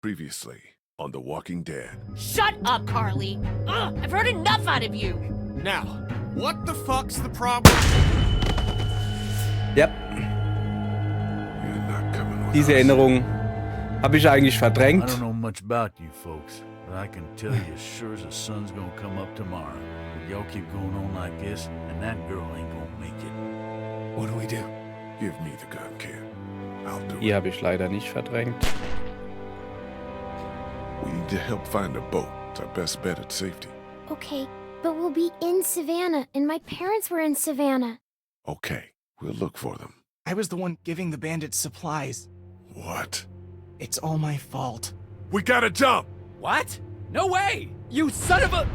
Previously on The Walking Dead. Shut up, Carly! Ugh, I've heard enough out of you! Now, what the fuck's the problem? Ja, You're not coming with diese us. Erinnerung habe ich eigentlich I verdrängt. don't know much about you folks, but I can tell you as sure as the sun's gonna come up tomorrow. If y'all keep going on like this, and that girl ain't gonna make it. What do we do? Give me the gun, kid. I'll do Die it. habe ich leider nicht verdrängt. We need to help find a boat. It's our best bet at safety. Okay, but we'll be in Savannah, and my parents were in Savannah. Okay, we'll look for them. I was the one giving the bandits supplies. What? It's all my fault. We gotta jump! What? No way! You son of a...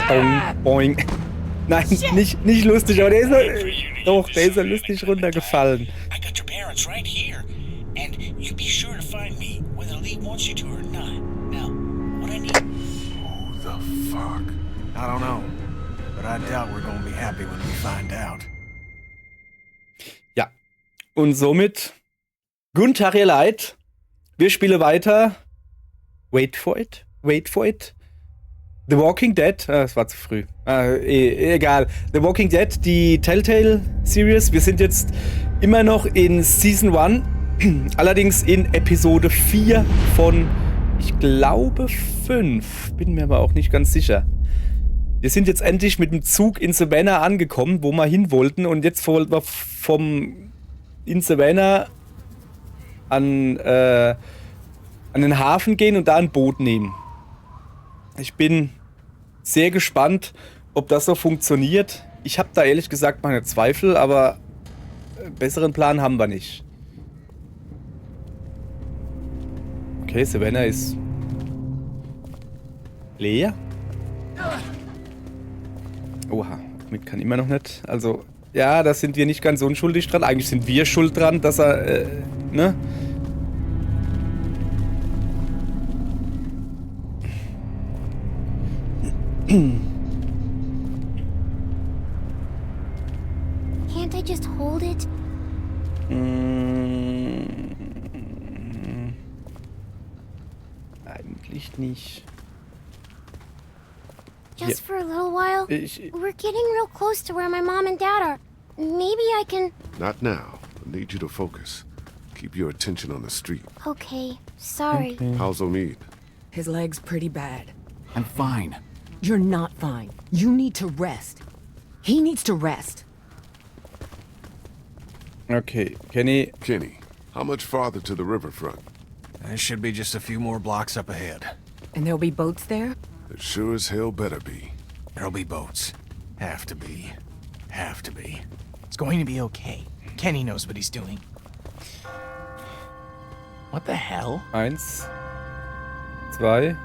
Boing, boing. Nein, nicht lustig, aber der ist so lustig runtergefallen. I got your parents right here, and you be sure to find me, whether Lee wants you to or not. Now, what I need... Who the fuck? I don't know, but I doubt we're gonna be happy when we find out. Ja, und somit, guten Tag, ihr Leid. Wir spielen weiter. Wait for it. The Walking Dead. Das war zu früh. Egal. The Walking Dead, die Telltale Series. Wir sind jetzt immer noch in Season 1. Allerdings in Episode 4 von, ich glaube, 5. Bin mir aber auch nicht ganz sicher. Wir sind jetzt endlich mit dem Zug in Savannah angekommen, wo wir hin wollten. Und jetzt wollten wir in Savannah an den Hafen gehen und da ein Boot nehmen. Ich bin sehr gespannt, ob das so funktioniert. Ich habe da ehrlich gesagt meine Zweifel, aber besseren Plan haben wir nicht. Okay, Savannah ist leer. Oha, mit kann immer noch nicht. Also, ja, da sind wir nicht ganz unschuldig dran. Eigentlich sind wir schuld dran, dass er, ne? Can't I just hold it? Eigentlich nicht. Just for a little while? Ich, We're getting real close to where my mom and dad are. Maybe I can... Not now. I need you to focus. Keep your attention on the street. Okay, sorry. How's Omid? His leg's pretty bad. I'm fine. You're not fine. You need to rest. He needs to rest. okay, Kenny. Kenny, how much farther to the riverfront? There should be just a few more blocks up ahead. And there'll be boats there? It sure as hell better be. There'll be boats. Have to be. Have to be. It's going to be okay. Kenny knows what he's doing. What the hell? 1, 2,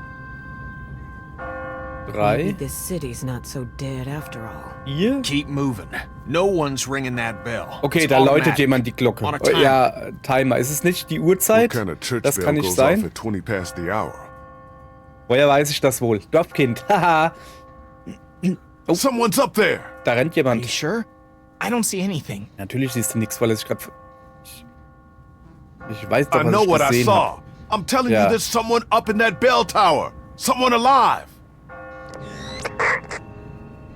Maybe 3, this city's not so dead after all. 4. Keep moving. No one's ringing that bell. Okay, It's da läutet automatic. jemand die Glocke. On a timer. Ja, Timer. Ist es nicht die What Uhrzeit? kind of church Das bell kann nicht goes off sein. at 20 past the hour? Woher weiß ich das wohl? Dorfkind. Haha. Oh. Someone's up there! Da rennt Are you jemand. sure? I don't see anything. Natürlich siehst du nichts, weil er sich gerade... Ich weiß doch, I was know ich what I gesehen saw. habe. I'm telling Yeah. you, there's someone up in that bell tower. Someone alive.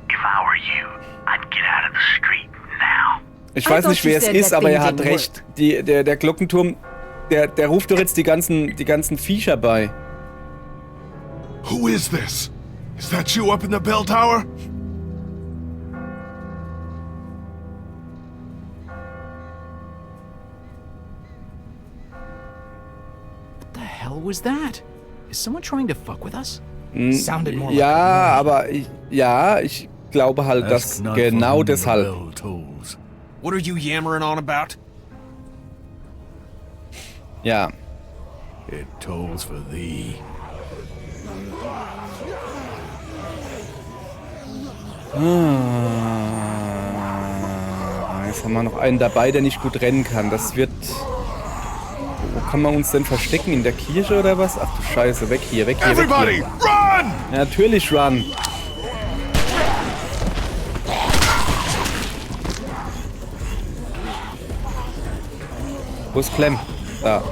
If I were you, I'd get out of the street now. Ich I weiß thought nicht, you wer es said ist, that aber thing er hat didn't recht. Der Glockenturm, der ruft doch jetzt die ganzen Viecher bei. Who is this? Is that you up in the bell tower? What the hell was that? Is someone trying to fuck with us? Sounded more like Ja, a aber ich glaube halt, Ask dass not for genau whom the deshalb. bell tolls. What are you yammering on about? Ja. It tolls for thee. Jetzt haben wir noch einen dabei, der nicht gut rennen kann. Das wird... Wo kann man uns denn verstecken? In der Kirche oder was? Ach du Scheiße, weg hier, weg hier, weg Everybody, hier. run! Ja, natürlich, run. Wo ist Clem? Da.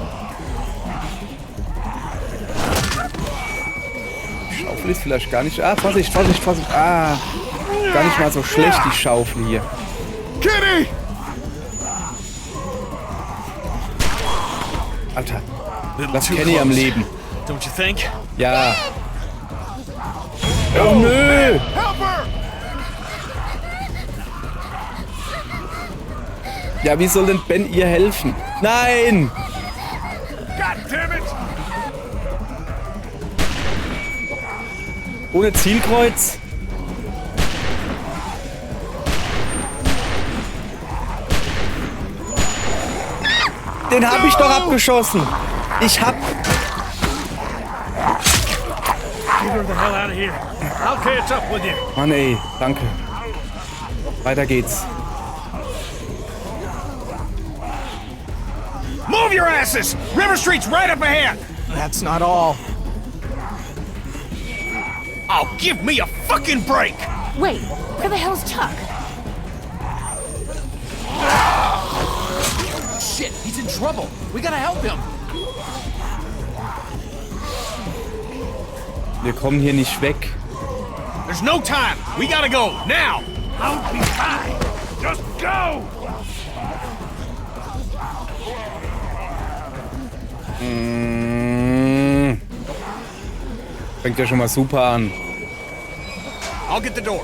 Schaufel ist vielleicht gar nicht... Ah, Vorsicht, Vorsicht, Vorsicht. Ah, gar nicht mal so schlecht, die Schaufel hier. Kenny! Alter, Little lass too Kenny am close. Leben. Don't you think? Ja. Oh, nö. Help her! Ja, wie soll denn Ben ihr helfen? Nein! God damn it! Ohne Zielkreuz? Den hab ich doch abgeschossen. Ich hab... Get her the hell out of here. I'll catch up with you. Mann ey, danke. Weiter geht's. Move your asses! River Street's right up ahead! That's not all. Oh, give me a fucking break! Wait, where the hell's Chuck? Shit, he's in trouble. We gotta help him. Wir kommen hier nicht weg. There's no time. We gotta go now. I'll be fine. Just go! Fängt ja schon mal super an. I'll get the door.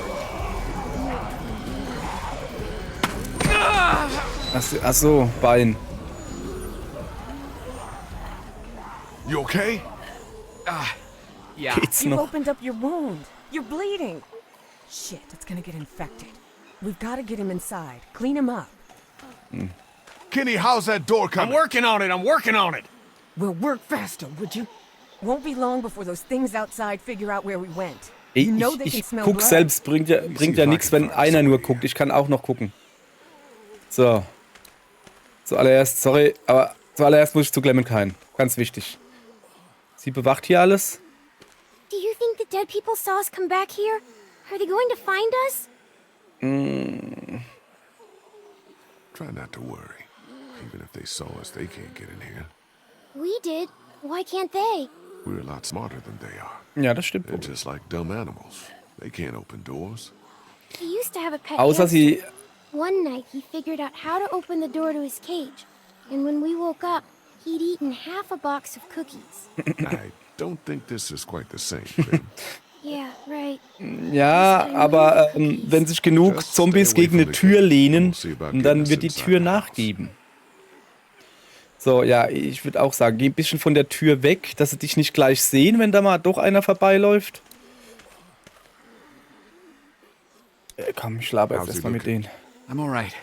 Ach so, Bein. You okay? Yeah. Geht's You've noch? opened up your wound. You're bleeding. Shit, it's gonna get infected. We've gotta get him inside. Clean him up. Kenny, how's that door I'm coming? working on it. I'm working on it. Well, work faster, would you? Won't be long before those things outside figure out where we went. Ey, You know they can ich smell guck blood. selbst, bringt ja nichts, wenn einer nur guckt. Ich kann auch noch gucken. So. Zuallererst, sorry, aber zuallererst muss ich zu Clementine. Ganz wichtig. Sie bewacht hier alles. Do you think the dead people saw us come back here? Are they going to find us? Try not to worry. Even if they saw us, they can't get in here. We did. Why can't they? We're a lot smarter than they are. Ja, das stimmt They're wohl. just like dumb animals. They can't open doors. He used to have a pet Außer hamster. sie... One night, he figured out how to open the door to his cage. And when we woke up, he'd eaten half a box of cookies. I don't think this is quite the same, Clem. Yeah, right. Ja, aber wenn sich genug Just Zombies stay away gegen from eine the Tür cage. lehnen, We'll see about dann getting us wird die inside Tür the house. nachgeben. So, ja, ich würde auch sagen, geh ein bisschen von der Tür weg, dass sie dich nicht gleich sehen, wenn da mal doch einer vorbeiläuft. Komm, ich laber jetzt How's he erstmal mit looking? denen. I'm all right.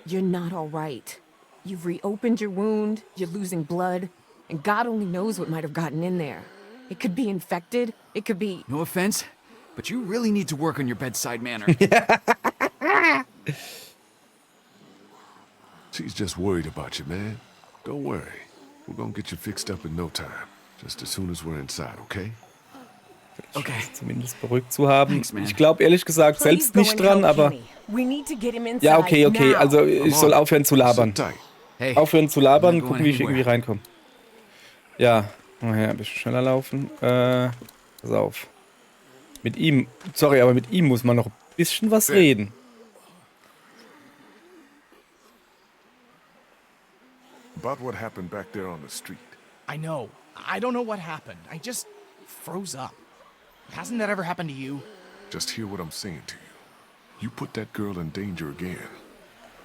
You're not all right. You've reopened your wound, you're losing blood, and God only knows what might have gotten in there. It could be infected, it could be... No offense, but you really need to work on your bedside manner. She's just worried about you, man. Don't worry. We're gonna get you fixed up in no time. Just as soon as we're inside, okay? Okay. Zumindest beruhigt zu haben. Thanks, man. Ich glaube ehrlich gesagt Please selbst go nicht and dran, help aber... Kenny. We need to get him inside Ja, okay, okay. now. Also ich soll aufhören zu labern. Sit tight. Hey. Aufhören zu labern, I'm not gucken, going wie ich irgendwie anywhere. reinkomme. Ja, nachher ein bisschen schneller laufen. Pass auf. Mit ihm, sorry, aber mit ihm muss man noch ein bisschen was reden. About what happened back there on the street. I know. I don't know what happened. I just froze up. Hasn't that ever happened to you? Just hear what I'm saying to you. You put that girl in danger again.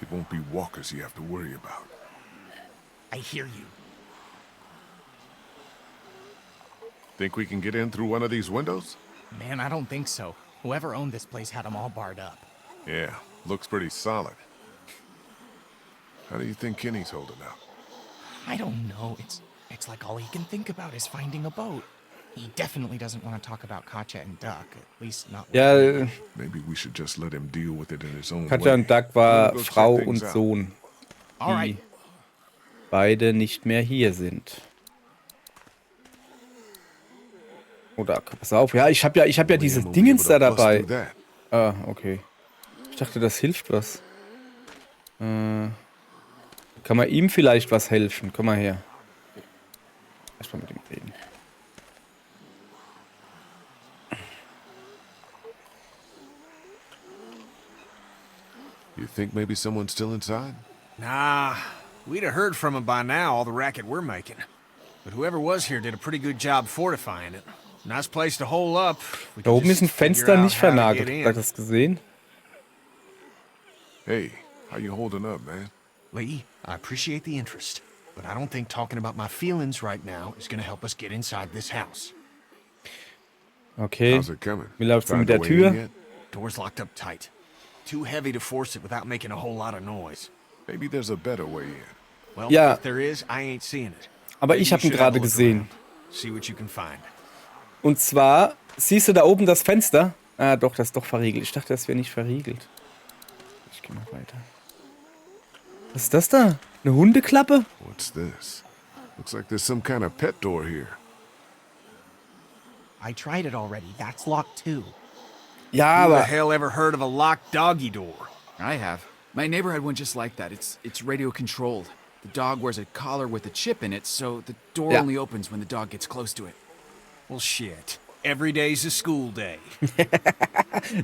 It won't be walkers you have to worry about. I hear you. Think we can get in through one of these windows? Man, I don't think so. Whoever owned this place had them all barred up. Yeah, looks pretty solid. How do you think Kenny's holding up? I don't know. It's like all he can think about is finding a boat. He definitely doesn't want to talk about Katja and Duck, at least not with Ja, me. Maybe we should just let him deal with it in his own Katja way. und Duck war We'll go check Frau things und out. Sohn, All right. die beide nicht mehr hier sind. Oder, pass auf, ja, ich hab ja diese Liam will be Dingens able da to bust dabei. through that. Ah, okay. Ich dachte, das hilft was. Kann man ihm vielleicht was helfen? Komm mal her. Erstmal mit ihm reden. You think maybe someone's still inside? Nah, we'd have heard from him by now, all the racket we're making. But whoever was here did a pretty good job fortifying it. Nice place to hole up. We Da could oben ist ein just figure Fenster out nicht how to vernagelt. get Habt ihr in. das gesehen? Hey, how you holding up, man? Lee, I appreciate the interest, but I don't think talking about my feelings right now is gonna help us get inside this house. Okay. How's it coming? Wie läuft's denn mit Found der a way in Tür? yet? Door's locked up tight. Too heavy to force it without making a whole lot of noise. Maybe there's a better way in. Well, Ja. if there is, I ain't seeing it. Aber Maybe ich you habe ihn should have a gerade look gesehen. around. See what you can find. Und zwar, siehst du da oben das Fenster? Ah, doch, das ist doch verriegelt. Ich dachte, das wäre nicht verriegelt. Ich gehe mal weiter. Was ist das da? Eine Hundeklappe? What's this? Looks like there's some kind of pet door here. I tried it already. That's locked too. Ja, Who the aber... hell ever heard of a locked doggy door? I have. My neighbor had one just like that. It's radio controlled. The dog wears a collar with a chip in it, so the door Ja. only opens when the dog gets close to it. Well, shit. Every day's a school day.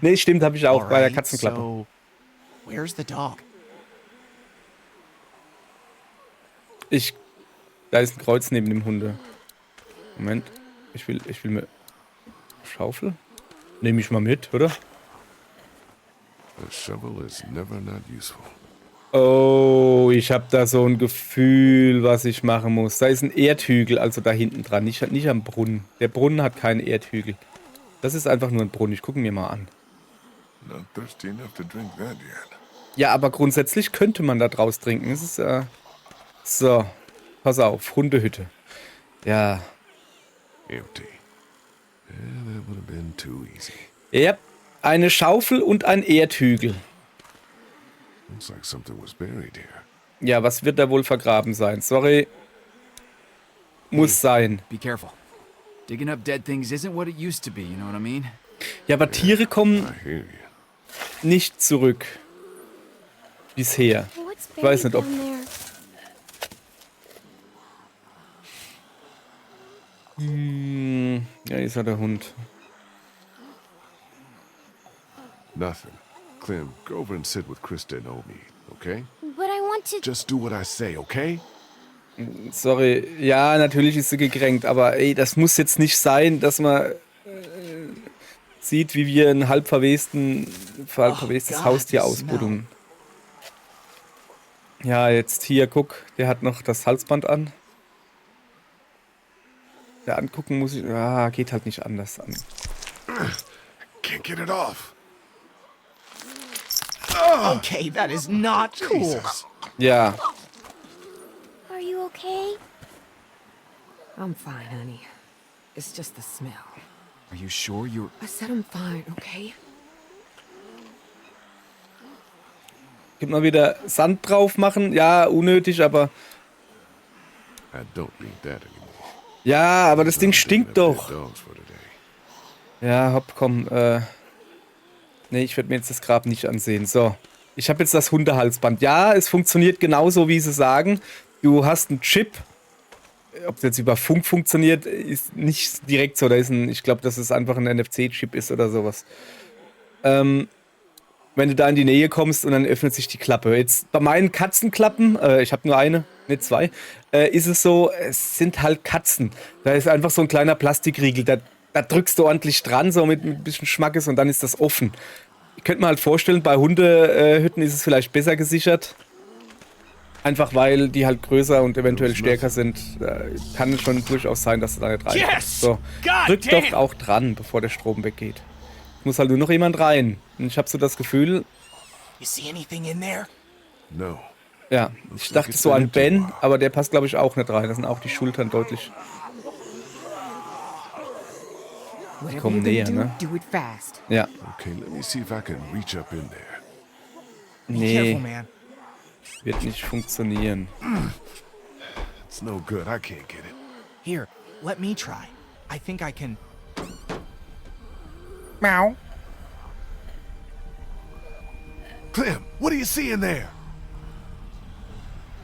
Nee, stimmt, habe ich auch bei der Alright, Katzenklappe. so where's the dog? Da ist ein Kreuz neben dem Hunde. Moment. Ich will mir... Schaufel? Nehme ich mal mit, oder? A shovel is never not useful. Oh, ich habe da so ein Gefühl, was ich machen muss. Da ist ein Erdhügel, also da hinten dran, nicht am Brunnen. Der Brunnen hat keinen Erdhügel. Das ist einfach nur ein Brunnen. Ich gucke mir mal an. Not thirsty enough to drink that yet. Ja, aber grundsätzlich könnte man da draus trinken. Es ist, so, pass auf, Hundehütte. Ja, Empty. Yeah, that would have been too easy. ja, eine Schaufel und ein Erdhügel. Looks like something was buried here. Ja, was wird da wohl vergraben sein? Sorry. Muss sein. Be careful. Digging up dead things isn't what it used to be, you know what I mean? Ja, aber Tiere kommen I hear you. nicht zurück. Bisher. What's Ich weiß buried nicht, ob... down there? Ja, hier ist ja der Hund. Nothing. Clem, go over and sit with Krista and Omi, okay? But I want to. Just do what I say, okay? Sorry. Ja, natürlich ist sie gekränkt, aber ey, das muss jetzt nicht sein, dass man sieht, wie wir ein halb verwestes God, Haustier the ausbuddeln. Ja, jetzt hier, guck, der hat noch das Halsband an. Der angucken muss ich... Ah, geht halt nicht anders an. Can't get it off. Okay, that is not cool. Jesus. Ja, Are you okay? I'm fine, honey. It's just the smell. Are you sure you're... I said I'm fine, okay? gib mal wieder Sand drauf machen. Ja, unnötig, aber... I don't need that anymore. Ja, aber das Ding stinkt doch. Dogs for today. Ja, hopp, komm. Nee, ich werde mir jetzt das Grab nicht ansehen. So, ich habe jetzt das Hundehalsband. Ja, es funktioniert genauso, wie sie sagen. Du hast einen Chip. Ob es jetzt über Funk funktioniert, ist nicht direkt so. Da ist ich glaube, dass es einfach ein NFC-Chip ist oder sowas. Wenn du da in die Nähe kommst und dann öffnet sich die Klappe. Jetzt bei meinen Katzenklappen, ich habe nur eine, nicht zwei, ist es so, es sind halt Katzen. Da ist einfach so ein kleiner Plastikriegel, da drückst du ordentlich dran, so mit ein bisschen Schmackes und dann ist das offen. Ich könnte mir halt vorstellen, bei Hundehütten ist es vielleicht besser gesichert. Einfach weil die halt größer und eventuell stärker sind. Kann es schon durchaus sein, dass du da nicht rein Yes! So, God drück damn! doch auch dran, bevor der Strom weggeht. Muss halt nur noch jemand rein. Und ich habe so das Gefühl, You see anything in there? No. ja, ich dachte so an Ben, aber der passt glaube ich auch nicht rein. Da sind auch die Schultern deutlich. Whatever kommen you're gonna näher, do, ne? do it fast. Ja, Okay, let me see if I can reach up in there. Be careful, nee, man. wird nicht funktionieren. It's no good. I can't get it. Here, let me try. I think I can. Miau. Clem, what do you see in there?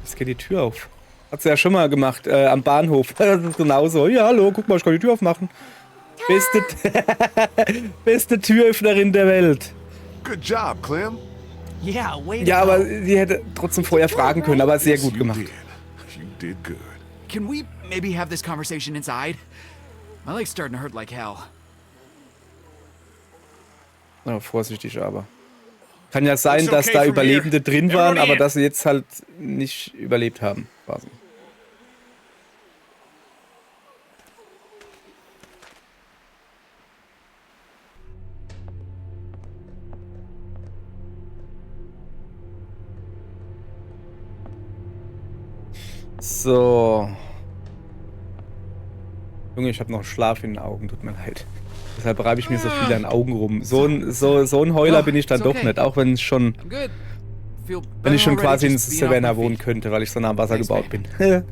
Jetzt geht die Tür auf. Hat sie ja schon mal gemacht, am Bahnhof. Das ist genauso. Ja, hallo, guck mal, ich kann die Tür aufmachen. Beste Türöffnerin der Welt. Good job, Clem. Yeah, way to Ja, go. aber sie hätte trotzdem vorher fragen können, aber sehr gut You gemacht. did. You did good. Can we maybe have this conversation inside? My leg's starting to hurt like hell. Ja, vorsichtig aber. Kann ja sein, Looks dass okay da from Überlebende here. drin waren, Everybody aber in. dass sie jetzt halt nicht überlebt haben, quasi. So. Junge, ich habe noch Schlaf in den Augen, tut mir leid. Deshalb reibe ich mir so viel an den Augen rum. So ein Heuler Oh, bin ich dann it's doch okay. nicht, auch wenn es schon, I'm good. Feel wenn better ich schon already quasi in just being off Savannah my wohnen feet. könnte, weil ich so nah am Wasser Thanks, gebaut man. bin.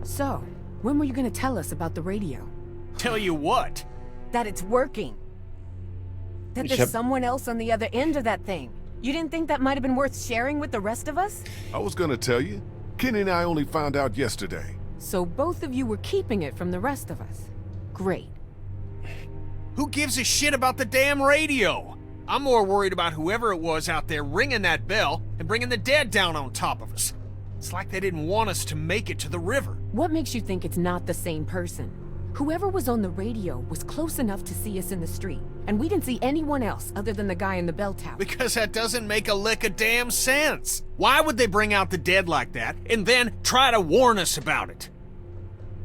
So, when were you gonna tell us about the radio? Tell you what. That it's working. That Ich there's hab- someone else on the other end of that thing. You didn't think that might have been worth sharing with the rest of us? I was gonna tell you. Kenny and I only found out yesterday. So both of you were keeping it from the rest of us. Great. Who gives a shit about the damn radio? I'm more worried about whoever it was out there ringing that bell and bringing the dead down on top of us. It's like they didn't want us to make it to the river. What makes you think it's not the same person? Whoever was on the radio was close enough to see us in the street, and we didn't see anyone else other than the guy in the bell tower. Because that doesn't make a lick of damn sense. Why would they bring out the dead like that and then try to warn us about it?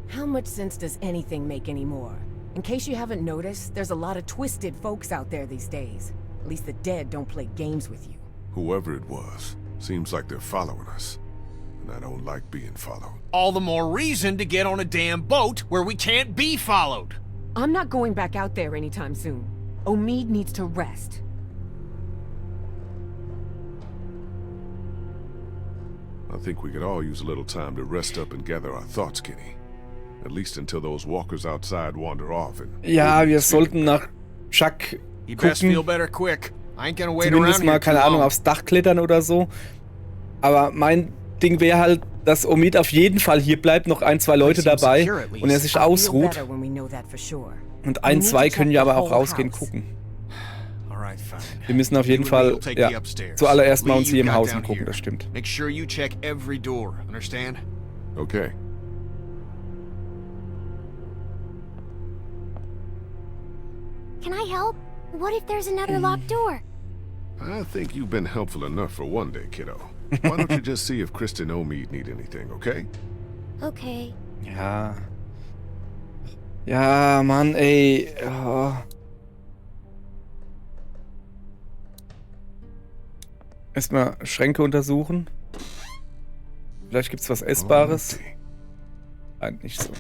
How much sense does anything make anymore? In case you haven't noticed, there's a lot of twisted folks out there these days. At least the dead don't play games with you. Whoever it was, seems like they're following us. And I don't like being followed. All the more reason to get on a damn boat where we can't be followed. I'm not going back out there anytime soon. Omid needs to rest. I think we could all use a little time to rest up and gather our thoughts, Kenny. At least until those walkers outside wander off and... Ja, wir sollten nach Chuck You best feel gucken. better quick. I ain't gonna wait Zumindest around mal, here keine too Ahnung, long. aufs Dach klettern oder so. Aber mein Ding wäre halt, dass Omid auf jeden Fall hier bleibt, noch ein, zwei Leute seems dabei secure at least. und er sich I'll feel ausruht. better when we know that for sure. Und We ein, need zwei to können check ja the aber auch whole rausgehen, house. gucken. All right, fine. Wir müssen auf jeden You and me Fall will take ja, the upstairs. zuallererst mal Lee, uns you hier im got Haus down gucken, here. das stimmt. Make sure you check every door, understand? Okay. Can I help? What if there's another locked door? I think you've been helpful enough for one day, kiddo. Why don't you just see if Kristen and Omid need anything, okay? Okay. Ja. Ja, Mann, ey. Oh. Erstmal Schränke untersuchen. Vielleicht gibt's was Essbares. Empty. Nein, nicht so.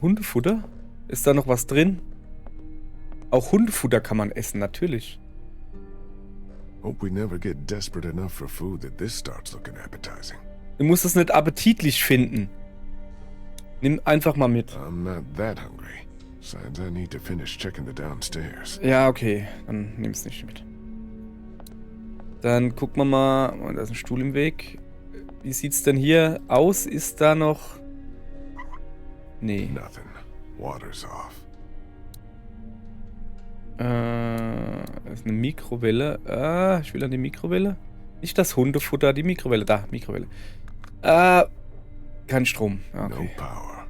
Hundefutter? Ist da noch was drin? Auch Hundefutter kann man essen, natürlich. Hope we never get desperate enough for food that this starts looking appetizing. Du musst es nicht appetitlich finden. Nimm einfach mal mit. I'm not that hungry. Besides, I need to finish checking the downstairs. Ja, okay. Dann nimm's nicht mit. Dann gucken wir mal. Oh, da ist ein Stuhl im Weg. Wie sieht's denn hier aus? Ist da noch... Nee. Nothing. Water's off. Das ist eine Mikrowelle. Ah, ich will an die Mikrowelle. Nicht das Hundefutter, die Mikrowelle. Da, Mikrowelle. Kein Strom. Ah, No okay. power.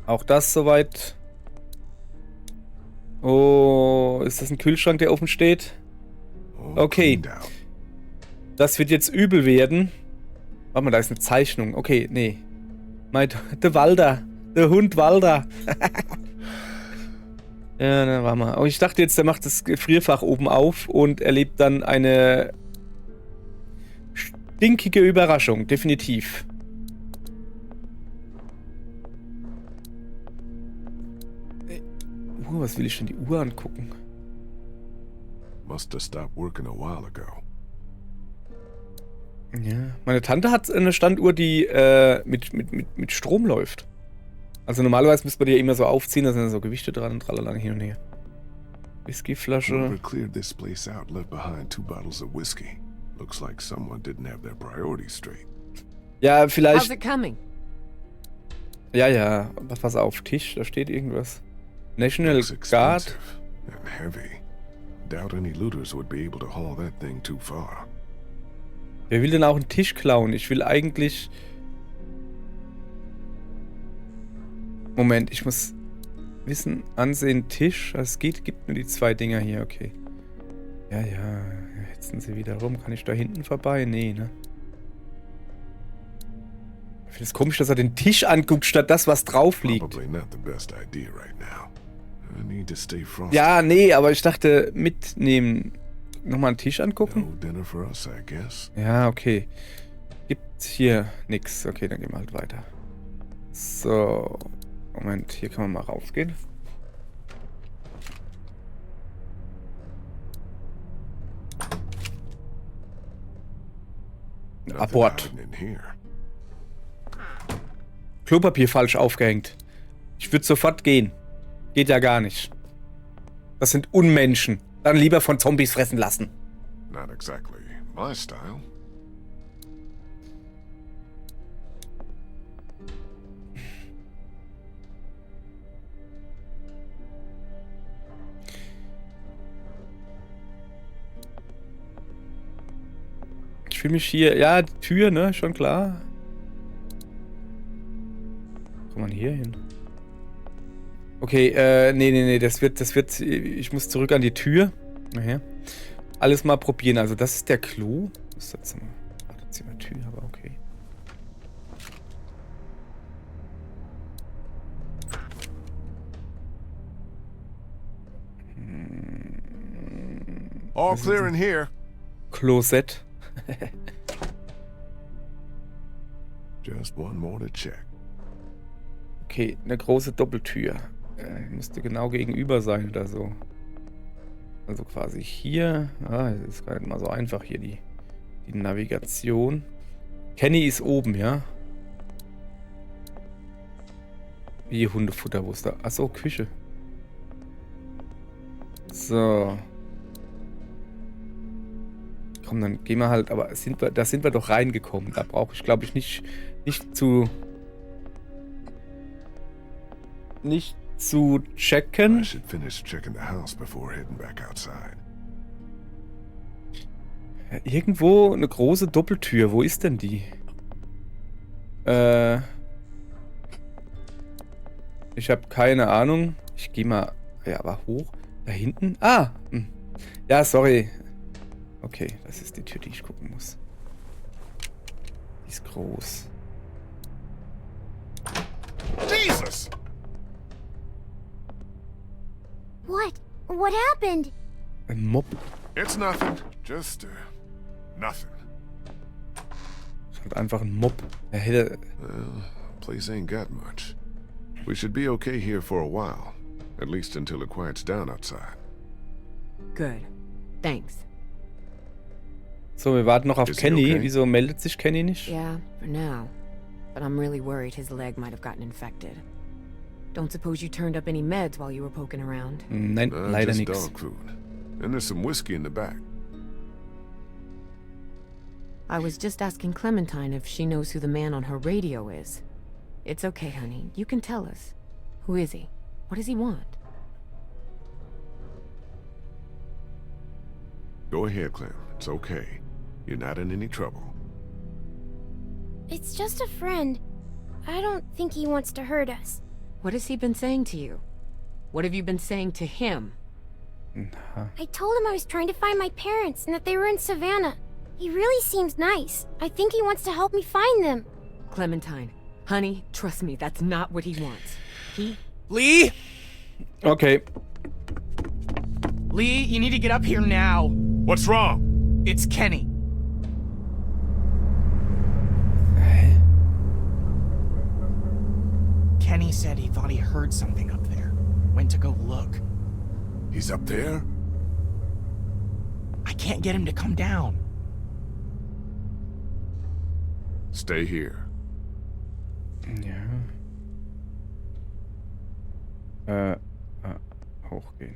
Auch das soweit. Oh, ist das ein Kühlschrank, der offen steht? All Okay. cleaned out. Das wird jetzt übel werden. Warte mal, da ist eine Zeichnung. Okay, nee. Der Walder. Der Hund Walder. Ja, na, warte mal. Oh, ich dachte jetzt, der macht das Gefrierfach oben auf und erlebt dann eine stinkige Überraschung. Definitiv. Was will ich denn die Uhr angucken? Must have stopped working a while ago. Ja. Meine Tante hat eine Standuhr, die mit Strom läuft. Also normalerweise müsste man die ja immer so aufziehen, da sind dann so Gewichte dran und tralala hin und her. Whiskyflasche. Whoever cleared this place out left behind 2 bottles of whiskey. Looks like someone didn't have their priorities straight. Ja, How's vielleicht. it coming? Ja, ja, aber pass auf, Tisch, da steht irgendwas. National Looks Guard. expensive and heavy. Doubt any looters would be able to haul that thing too far. Wer will denn auch einen Tisch klauen? Ich will eigentlich... Moment, ich muss wissen, ansehen, Tisch. Es gibt nur die 2 Dinger hier, okay. Ja, ja, hetzen sie wieder rum. Kann ich da hinten vorbei? Nee, ne? Ich finde es komisch, dass er den Tisch anguckt, statt das, was drauf liegt. Probably not the best idea right now. I need to stay frosty. Ja, nee, aber ich dachte, mitnehmen. Nochmal einen Tisch angucken? No dinner for us, I guess. Ja, okay. Gibt hier nix. Okay, dann gehen wir halt weiter. So. Moment, hier kann man mal rausgehen. Nothing Abort. hiding in here. Klopapier falsch aufgehängt. Ich würde sofort gehen. Geht ja gar nicht. Das sind Unmenschen. Dann lieber von Zombies fressen lassen. Not exactly my style. Ich fühle mich hier... Ja, die Tür, ne? Schon klar. Kommt man hier hin? Okay, nee, das wird... Ich muss zurück an die Tür. Nachher. Alles mal probieren. Also das ist der Clou. Das ist jetzt mal... Badezimmer Tür, aber okay. All clear in here. Klosett. Just one more to check. Okay, eine große Doppeltür. Müsste genau gegenüber sein oder so. Also quasi hier. Ah, das ist gar nicht mal so einfach hier, die Navigation. Kenny ist oben, ja? Wie Hundefutter, wo ist da? Achso, Küche. So. Komm, dann gehen wir halt, aber da sind wir doch reingekommen. Da brauche ich, glaube ich, nicht zu checken. I should finish checking the house before heading back outside. Ja, irgendwo eine große Doppeltür. Wo ist denn die? Ich habe keine Ahnung. Ich gehe mal... Ja, aber hoch. Da hinten? Ah! Ja, sorry. Okay, das ist die Tür, die ich gucken muss. Die ist groß. Jesus! What happened? Ein Mob. It's nothing. Just nothing. Das ist halt einfach ein Mob. Er hätte... Well, place ain't got much. We should be okay here for a while. At least until it quiets down outside. Good. Thanks. So, wir warten noch auf Is he Kenny. okay? Wieso meldet sich Kenny nicht? Yeah, for now. But I'm really worried his leg might have gotten infected. Don't suppose you turned up any meds while you were poking around? Nein, leider just nichts. dog food. And there's some whiskey in the back. I was just asking Clementine if she knows who the man on her radio is. It's okay, honey. You can tell us. Who is he? What does he want? Go ahead, Clem. It's okay. You're not in any trouble. It's just a friend. I don't think he wants to hurt us. What has he been saying to you? What have you been saying to him? I told him I was trying to find my parents and that they were in Savannah. He really seems nice. I think he wants to help me find them. Clementine, honey, trust me, that's not what he wants. Lee? Okay. Lee, you need to get up here now. What's wrong? It's Kenny. Kenny said he thought he heard something up there. Went to go look. He's up there? I can't get him to come down. Stay here. Ja. Hochgehen.